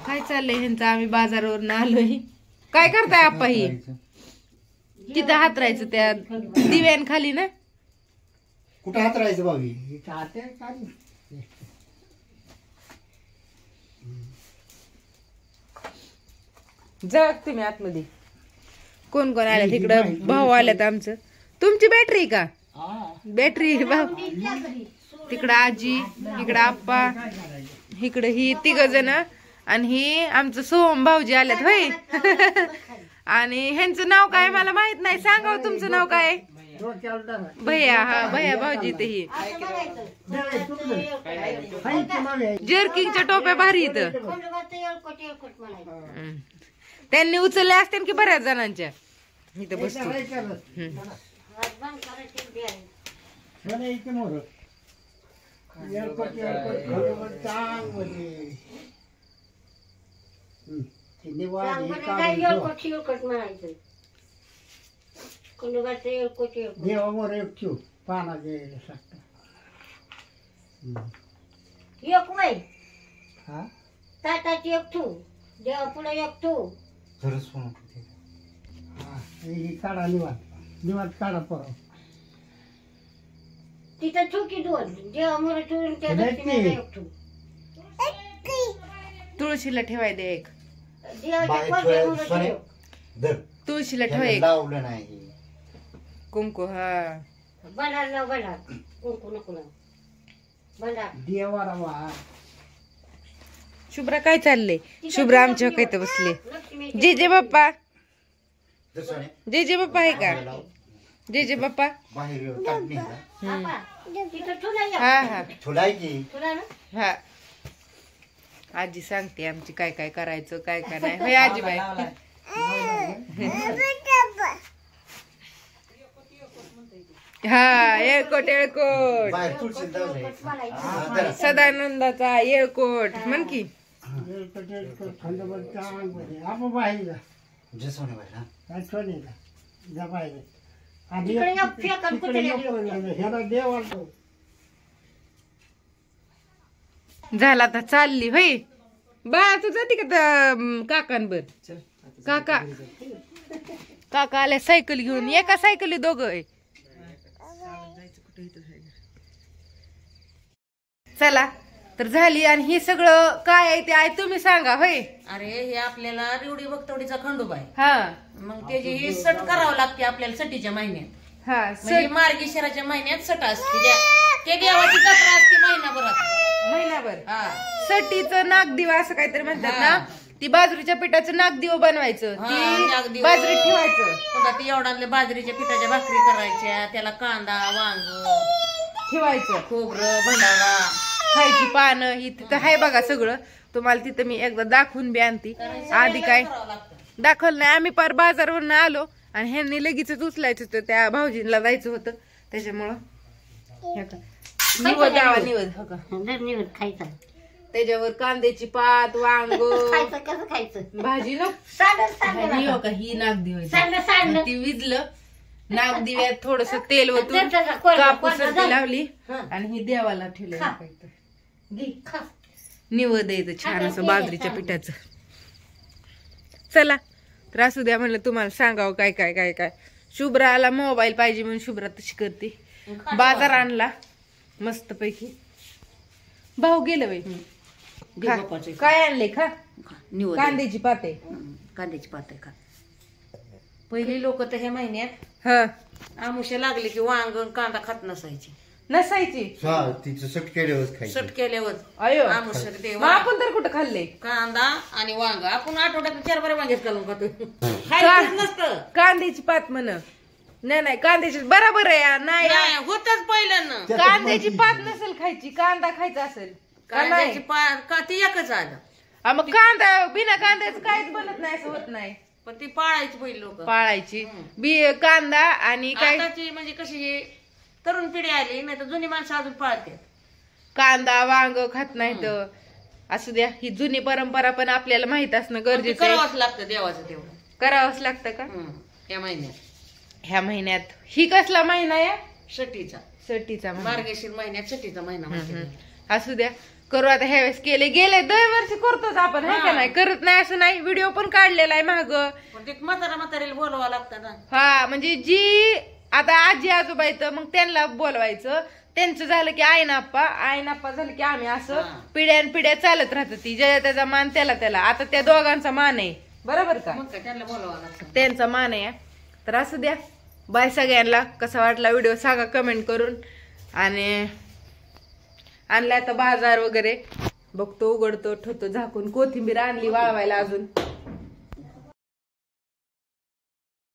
काय चाललंय ह्यांचं? आम्ही बाजारावरून आलोय. काय करताय आप्पा? ही तिथं हातरायचं त्या दिव्यांखाली ना? कुठं हातरायचं भावी? जा तुम्ही आतमध्ये. कोण कोण आल्यात इकडं? भाऊ आल्यात आमचं. तुमची बॅटरी का? बॅटरी भाऊ तिकडं, आजी इकडं, आप्पा इकडं, ही तिघ जण आणि ही आमचं सोहम भाऊजी आल्यात होय. आणि ह्यांचं नाव काय मला माहित नाही. सांगा तुमचं नाव काय? भैया. हा भैया भाऊजी. ते ही जर्किंगच्या टोप्या भारी इथं. त्यांनी उचलल्या असतील की बऱ्याच जणांच्या. इथं बसतो. काढा निवांत काढा परवा तिथं चुकी दोन जेव्हा मला ठेवून तुळशीला ठेवाय दे एक. देवाच्या तुळशीला ठेवा एक लावलं नाही कुंकू. हा बंडार लाव, बंडार कुंकू नको लाव, बंडार देवाला वा. शुभ्रा काय चाललंय? शुभ्रा आमच्या काय बसले. जे जे बाप्पा, जे जे बाप्पा आहे का? जे जे बाप्पा बाहेर टाकणे हा हा ठुलायची. हा. आजी सांगते आमची काय काय करायचं काय काय नाही. होय आजीबाई. हा येळकोट येळकोट सदानंदाचा येळकोट म्हण की. झाला आता चालली होय. बा तू जाते का काकांबर? काका काका आल्या सायकल घेऊन. एका सायकली दोघं. चला तर झाली. आणि हे सगळं काय आहे ते आहे तुम्ही सांगा. होय. अरे हे आपल्याला रिवडी भक्तवडीचा खंडोबा आहे. हा मग त्याची ही सट करावं लागते आपल्याला सटीच्या महिन्यात. हा म्हणजे मार्गशीराच्या महिन्यात सट असते. ते देवाची जत्रा असते महिनाभरात. महिनाभर. हा सटीचं नागदिवा असं काहीतरी म्हणतात ना. ती बाजरीच्या पिठाचं नागदिवा बनवायचं. ती बाजरीत ठेवायचं. पुन्हा ती एवढा बाजरीच्या पिठाच्या भाकरी करायच्या. त्याला कांदा वांग ठेवायचं. खोबरं भंडारा खायची पानं ही तिथं आहे बघा सगळं. तुम्हाला तिथं मी एकदा दाखवून बी आणती. आधी काय दाखवलं नाही. आम्ही पार बाजारवरून आलो आणि ह्यांनी लगेचच उचलायचं होतं. त्या भाऊजींना जायचं होतं त्याच्यामुळं निवड द्यावा. निवड खायचा. त्याच्यावर कांद्याची पात वांग खायचं कसं खायचं भाजी नो. ही नागदिवा ती विजलं. नागदिव्यात थोडस तेल ओतून कापूस लावली आणि ही देवाला ठेवलं. निवड द्यायचं छान असं बाजरीच्या पिठाचं. चला तर असू द्या म्हणलं तुम्हाला सांगावं काय काय काय काय. शुभ्राला मोबाईल पाहिजे म्हणून शुभ्रा तशी करते. बाजार आणला मस्त पैकी. भाऊ गेलं बाई. काय आणले? खा. कांद्याची पाते. कांद्याची पात आहे का? पहिली लोक तर ह्या महिन्यात हा आमुष्या लागली की वांग कांदा खात नसायची. तिचं सट केल्यावर खायचं. सट केल्यावर अयो आमुष्या ते आपण तर कुठं खाल्ले कांदा आणि वांग. आपण आठवड्यात 4 बरे वांगेच घालून खातो. नसतं कांद्याची पात म्हण. नाही नाही कांद्याची बरोबर आहे. नाही होतच पहिल्यानं. कांद्याची पात नसेल खायची. कांदा खायचा असेल. कांद्याची पात का ती एकच आलं. मग कांदा बिना कांद्याचं काहीच बनत नाही. असं होत नाही. पण ती पाळायची पहिली लोक. पाळायची बी कांदा आणि काय म्हणजे कशी तरुण पिढी आली नाही तर जुनी माणसं अजून पाळतात. कांदा वांग खात नाहीत. असू द्या ही जुनी परंपरा पण आपल्याला माहित असणं गरजेचं आहे. करावंच लागतं देवाचं तेवढं. करावंच लागतं का या महिन्यात? ह्या महिन्यात ही कसला महिना या? सटीचा. सटीचा महिना. मार्गशीर महिन्यात सटीचा महिना. असू द्या करू आता ह्यावेळेस गेले दरवर्षी करतोच आपण है का नाही, करत नाही असं नाही. व्हिडिओ पण काढलेला आहे माग. पण ते म्हाताऱ्याला बोलवावं लागतं ना. हा म्हणजे जी आता आजी आजोबा येतं मग त्यांना बोलवायचं. त्यांचं झालं की आईनाप्पा झालं की आम्ही असं पिढ्यान चालत राहतं. ती ज्या त्याचा मान त्याला आता त्या दोघांचा मान आहे बरोबर का, मग काय त्यांना बोलवावं लागतं. त्यांचा मान आहे. तर असं द्या. बाय सगळ्यांना. कसा वाटला व्हिडिओ सांगा कमेंट करून. आणि आणलाय आता बाजार वगैरे बघतो, उघडतो, ठेवतो झाकून. कोथिंबीर आणली वाळवायला अजून.